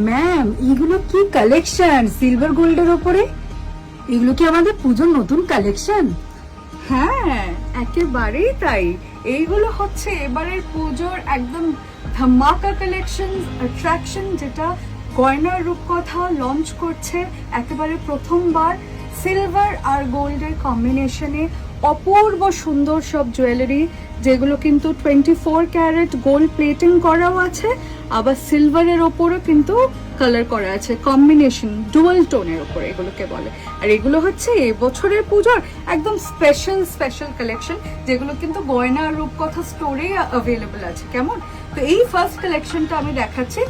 Ma'am, এগুলো কি collection silver গোল্ডের ওপরে? এগুলো কি আমাদের পুজোর নতুন কালেকশন? হ্যাঁ, একেবারেই তাই। এইগুলো হচ্ছে এবারের পুজোর একদম ধামাকা কালেকশন, অ্যাট্রাকশন, যেটা গয়নার রূপকথা লঞ্চ করছে একেবারে প্রথমবার সিলভার আর গোল্ডের কম্বিনেশনে। অপূর্ব সুন্দর সব জুয়েলারি, যেগুলো কিন্তু 24 ক্যারেট গোল্ড প্লেটিং করাও আছে, আবার সিলভারের ওপরও কিন্তু কালার করা আছে, কম্বিনেশন ডুয়াল টোনের ওপরে এগুলোকে বলে। আর এগুলো হচ্ছে এবছরের পুজোর একদম স্পেশাল কালেকশন, যেগুলো কিন্তু গয়না আর রূপকথা স্টোরে অ্যাভেলেবল আছে। কেমন? তো এই ফার্স্ট কালেকশনটা আমি দেখাচ্ছি।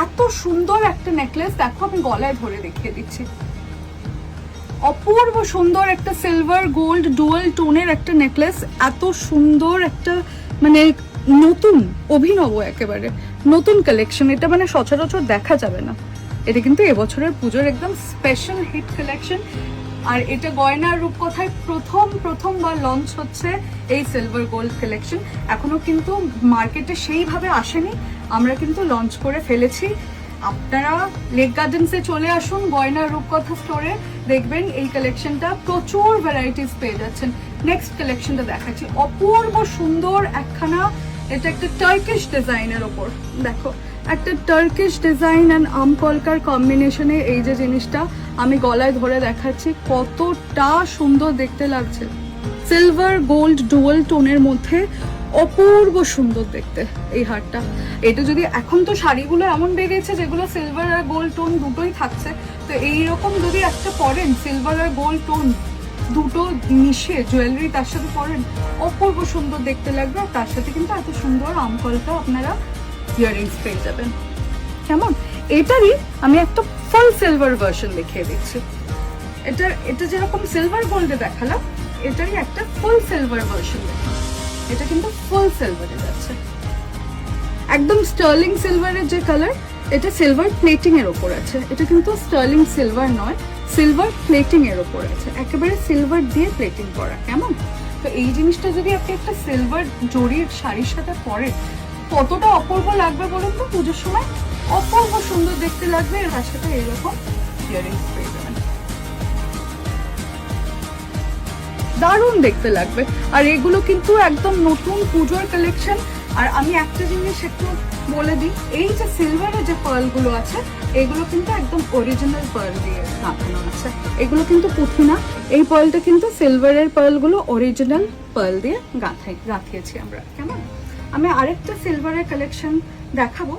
এত সুন্দর একটা নেকলেস, দেখো আমি গলায় ধরে দেখিয়ে দিচ্ছি। অপূর্ব সুন্দর একটা সিলভার গোল্ড ডুয়াল টোনের একটা নেকলেস, এত সুন্দর একটা মানে নতুন অভিনব একেবারে নতুন কালেকশন। এটা মানে সচরাচর দেখা যাবে না। এটা কিন্তু এবছরের পুজোর একদম স্পেশাল হিট কালেকশন। আর এটা গয়নার রূপকথায় প্রথমবার লঞ্চ হচ্ছে এই সিলভার গোল্ড কালেকশন। এখনো কিন্তু মার্কেটে সেইভাবে আসেনি, আমরা কিন্তু লঞ্চ করে ফেলেছি। আপনারা লেক গার্ডেন্সে চলে আসুন, গয়নার রূপকথা স্টোরে, দেখবেন এই কালেকশনটা প্রচুর ভ্যারাইটিস পেয়ে যাচ্ছেন। নেক্সট কালেকশনটা দেখাচ্ছি, অপূর্ব সুন্দর একখানা। এটা একটা টার্কিশ ডিজাইনের ওপর, দেখো একটা টার্কিশ ডিজাইন অ্যান্ড আমকলকার কম্বিনেশনে এই যে জিনিসটা আমি গলায় ধরে দেখাচ্ছি, কতটা সুন্দর দেখতে লাগছে। সিলভার গোল্ড ডুয়াল টোনের মধ্যে অপূর্ব সুন্দর দেখতে এই হারটা। এটা যদি এখন তো শাড়িগুলো এমন বেরিয়েছে যেগুলো সিলভার আর গোল্ড টোন দুটোই থাকছে, তো এইরকম যদি একটা পরেন সিলভার আর গোল্ড টোন দুটো মিশিয়ে জুয়েলারি তার সাথে পরেন, অপূর্ব সুন্দর দেখতে লাগবে। আর তার সাথে কিন্তু এত সুন্দর আমকলকা আপনারা ইয়াররিংস পেয়ে যাবেন। কেমন? এটারই আমি একটা ফুল সিলভার ভার্সন দেখিয়ে দিচ্ছি। এটা যেরকম সিলভার গোল্ডে দেখালাম, এটারই একটা ফুল সিলভার ভার্সন দেখালাম। এটা কিন্তু ফুল সিলভারে যাচ্ছে, একদম স্টার্লিং সিলভারের যে কালার, এটা সিলভার প্লেটিং এর ওপর আছে। এটা কিন্তু স্টার্লিং সিলভার নয়, সিলভার প্লেটিং এর ওপর আছে, একেবারে সিলভার দিয়ে প্লেটিং করা। কেমন? তো এই জিনিসটা যদি আপনি একটা সিলভার জরির শাড়ির সাথে পরেন, কতটা অপূর্ব লাগবে বলুন তো পুজোর সময়? অপূর্ব সুন্দর দেখতে লাগবে। এর সাথে এরকম ইয়াররিংস পেয়ে যাবেন, দারুণ দেখতে লাগবে। আর এগুলো কিন্তু একদম নতুন পুজোর কালেকশন। আর আমি একটা জিনিস একটু বলে দিই, এই যে সিলভারের যে পার্ল গুলো আছে, এগুলো কিন্তু একদম অরিজিনাল পার্ল দিয়ে গাঁথানো আছে, এগুলো কিন্তু পুঁথি না। এই পার্লটা কিন্তু সিলভারের পার্ল গুলো অরিজিনাল পার্ল দিয়ে গাঁথিয়েছি আমরা। কেমন? আমি আরেকটা সিলভারের কালেকশন দেখাবো,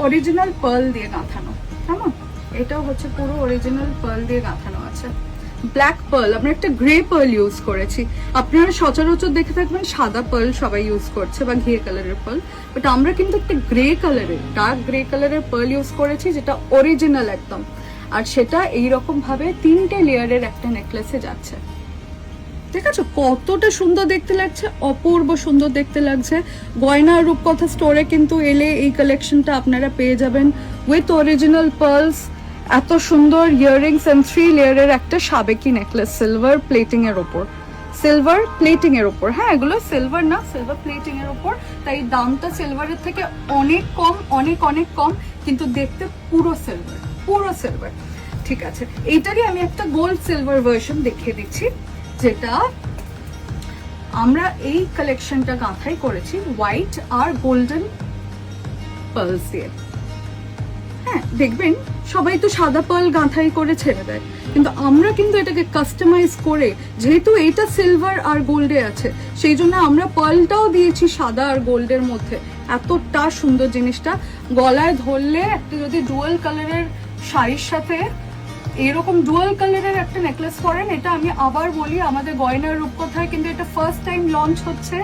অরিজিনাল পার্ল দিয়ে গাঁথানো। কেমন? এটাও হচ্ছে পুরো অরিজিনাল পার্ল দিয়ে গাঁথানো আছে। ব্ল্যাক পার্ল, আমরা একটা গ্রে পার্ল ইউজ করেছি। আপনারা সচরাচর দেখে থাকবেন সাদা পার্ল সবাই ইউজ করছে বা ঘিয়ে কালারের পার্ল, বাট আমরা কিন্তু একটা গ্রে কালারের, ডার্ক গ্রে কালারের পার্ল ইউজ করেছি, যেটা অরিজিনাল একদম। আর সেটা এইরকম ভাবে 3টে লেয়ারের একটা নেকলেসে যাচ্ছে। ঠিক আছে? কতটা সুন্দর দেখতে লাগছে, অপূর্ব সুন্দর দেখতে লাগছে। গয়না রূপকথা স্টোরে কিন্তু এলে এই কালেকশনটা আপনারা পেয়ে যাবেন উইথ অরিজিনাল পার্লস। এত সুন্দর ইয়াররিংস এন্ড 3 লেয়ারের একটা সাবেকি নেকলেস সিলভার প্লেটিং এর ওপর, সিলভার প্লেটিং এর ওপর। হ্যাঁ, এগুলো সিলভার না, সিলভার প্লেটিং এর ওপর, তাই দামটা সিলভারের থেকে অনেক কম, অনেক কম, কিন্তু দেখতে পুরো সিলভার। ঠিক আছে, এইটারই আমি একটা গোল্ড সিলভার ভার্সন দেখিয়ে দিচ্ছি, যেটা আমরা এই কালেকশনটা গাঁথাই করেছি হোয়াইট আর গোল্ডেন পার্লস দিয়ে। হ্যাঁ, দেখবেন সবাই তো সাদা পার্ল গাঁথাই করে ছেড়ে দেয়, কিন্তু আমরা কিন্তু এটাকে কাস্টমাইজ করে, যেহেতু এটা সিলভার আর গোল্ডে আছে, সেই জন্য আমরা পার্লটাও দিয়েছি সাদা আর গোল্ডের মধ্যে। এতটা সুন্দর জিনিসটা গলায় ধরলে, একটা যদি ডুয়াল কালারের শাড়ির সাথে এরকম ডুয়াল কালারের একটা নেকলেস পরেন, এটা আমি আবার বলি, আমাদের গয়নার রূপকথায় কিন্তু এটা ফার্স্ট টাইম লঞ্চ হচ্ছে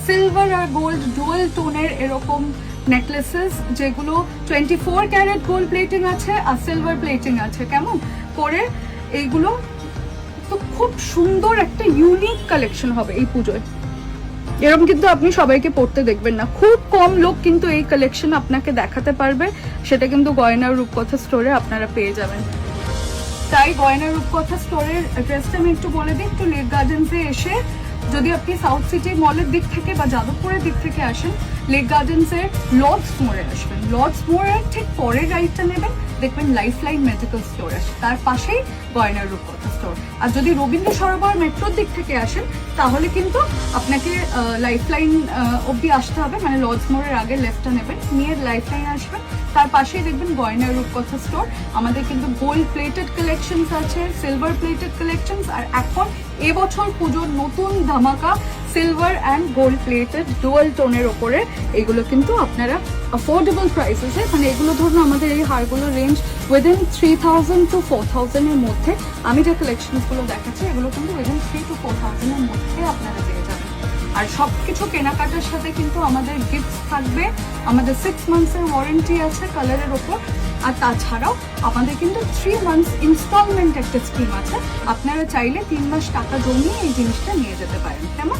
সিলভার আর গোল্ড ডুয়াল টোনের এরকম নেকলেসেস, যেগুলো 24 ক্যারেট গোল্ড প্লেটিং আছে আর সিলভার প্লেটিং আছে। কেমন করে? এইগুলো তো খুব সুন্দর একটা ইউনিক কালেকশন হবে এই পুজোয়। এরকম কিন্তু আপনি সবাইকে পড়তে দেখবেন না, খুব কম লোক কিন্তু এই কালেকশন আপনাকে দেখাতে পারবে। সেটা কিন্তু গয়নার রূপকথা স্টোরে আপনারা পেয়ে যাবেন। তাই গয়নার রূপকথা স্টোরের অ্যাড্রেসটা আমি একটু বলে দিই, একটু লেক গার্ডেন্সে এসে যদি আপনি সাউথ সিটি মলের দিক থেকে বা যাদবপুরের দিক থেকে আসেন, লেক গার্ডেন্সের লর্ডস মোড়ে আসবেন, লর্ডস মোড়ের ঠিক পরের রাইডটা নেবেন, দেখবেন লাইফলাইন মেডিকেল স্টোর আছে, তার পাশেই গয়নার রূপকথা স্টোর। আর যদি রবীন্দ্র সরোবর মেট্রোর দিক থেকে আসেন তাহলে কিন্তু আপনাকে লাইফলাইন অবধি আসতে হবে, মানে লর্ডস মোড়ের আগে লেফটটা নেবেন, নিয়ে লাইফলাইন আসবেন, তার পাশেই দেখবেন গয়নার রূপকথা স্টোর। আমাদের কিন্তু গোল্ড প্লেটেড কালেকশনস আছে, সিলভার প্লেটেড কালেকশনস, আর এখন এবছর পুজোর নতুন ধামাকা silver and gold plated dual টোনের ওপরে এগুলো কিন্তু আপনারা অ্যাফোর্ডেবল প্রাইসেসে, মানে এগুলো ধরুন আমাদের এই হারগুলো রেঞ্জ উইদিন 3000 to 4000 এর মধ্যে। আমি যে কালেকশনসগুলো দেখাচ্ছি এগুলো কিন্তু উইদিন 3 to 4000 এর মধ্যে আপনারা পেয়ে যাবেন। আর সব কিছু কেনাকাটার সাথে কিন্তু আমাদের গিফট থাকবে, আমাদের 6 মান্থসের ওয়ারেন্টি আছে কালারের ওপর, আর তাছাড়াও আমাদের কিন্তু 3 মান্থস ইনস্টলমেন্ট একটা স্কিম আছে, আপনারা চাইলে 3 মাস টাকা জমিয়ে এই জিনিসটা নিয়ে যেতে পারেন, কেমন?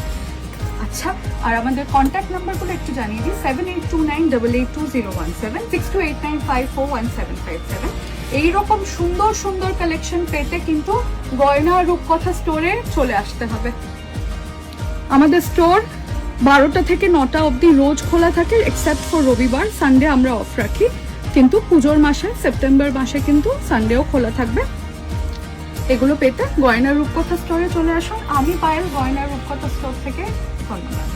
আচ্ছা, আর আমাদের কন্ট্যাক্ট নাম্বারগুলো একটু জানিয়ে দিই, 7829882017, 6289541757। এইরকম সুন্দর সুন্দর কালেকশন পেতে কিন্তু গয়না রূপকথা স্টোরে চলে আসতে হবে। আমাদের স্টোর 12টা থেকে 9টা অবধি রোজ খোলা থাকে, এক্সেপ্ট ফর রবিবার, সানডে আমরা অফ রাখি, কিন্তু পুজোর মাসে সেপ্টেম্বর মাসে কিন্তু সানডেও খোলা থাকবে। এগুলো পেতে গয়না রূপকথা স্টোরে চলে আসুন। আমি পায়েল, গয়না রূপকথা স্টোর থেকে, ধন্যবাদ।